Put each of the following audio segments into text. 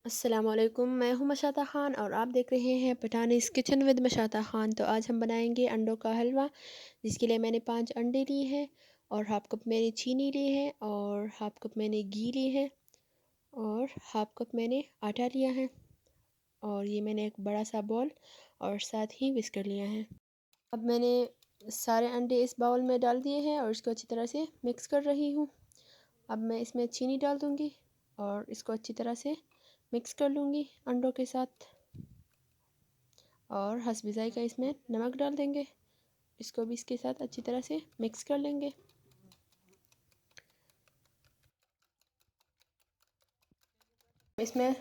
अस्सलामुअलैकुम, मैं हूँ मशाता ख़ान और आप देख रहे हैं पठानीज़ किचन विद मशाता ख़ान। तो आज हम बनाएंगे अंडों का हलवा, जिसके लिए मैंने 5 अंडे लिए हैं और हाफ़ कप मैंने चीनी ली है और हाफ़ कप मैंने घी ली है और हाफ़ कप मैंने आटा लिया है और ये मैंने एक बड़ा सा बॉल और साथ ही विस्कर लिया है। अब मैंने सारे अंडे इस बाउल में डाल दिए हैं और इसको अच्छी तरह से मिक्स कर रही हूँ। अब मैं इसमें चीनी डाल दूँगी और इसको अच्छी तरह से मिक्स कर लूँगी अंडों के साथ और हस्बी ज़ायक़ा इसमें नमक डाल देंगे। इसको भी इसके साथ अच्छी तरह से मिक्स कर लेंगे। इसमें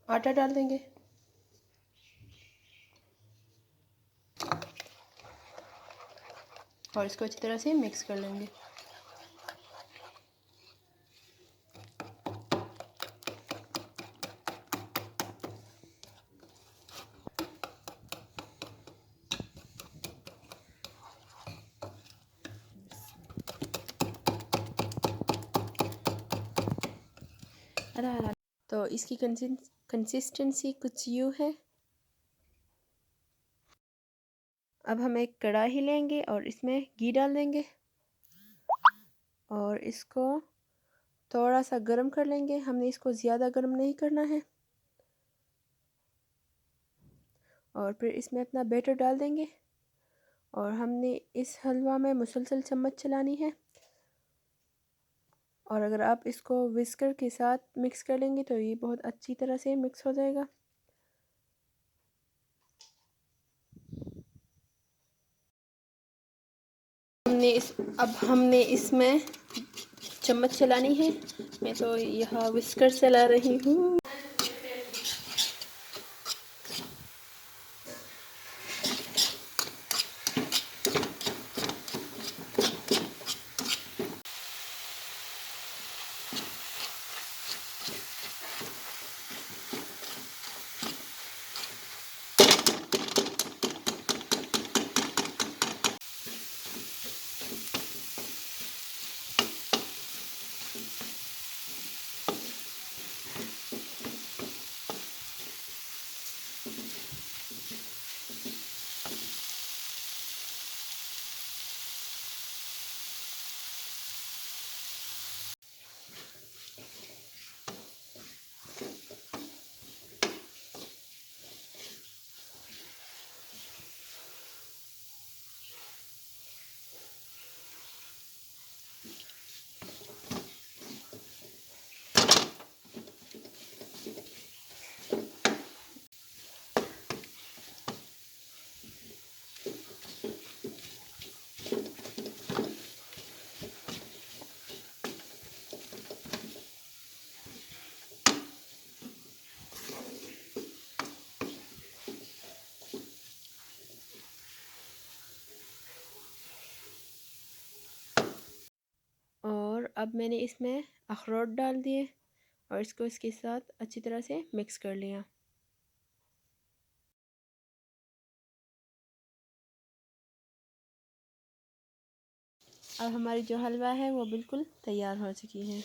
आटा डाल देंगे और इसको अच्छी तरह से मिक्स कर लेंगे। तो इसकी कंसिस्टेंसी कुछ यूँ है। अब हम एक कढ़ाई लेंगे और इसमें घी डाल देंगे और इसको थोड़ा सा गर्म कर लेंगे। हमने इसको ज़्यादा गर्म नहीं करना है और फिर इसमें अपना बैटर डाल देंगे और हमने इस हलवा में मुसलसल चम्मच चलानी है और अगर आप इसको विस्कर के साथ मिक्स कर लेंगे तो ये बहुत अच्छी तरह से मिक्स हो जाएगा। अब हमने इसमें चम्मच चलानी है। मैं तो यहाँ विस्कर चला रही हूँ। और अब मैंने इसमें अखरोट डाल दिए और इसको इसके साथ अच्छी तरह से मिक्स कर लिया। अब हमारी जो हलवा है वो बिल्कुल तैयार हो चुकी है।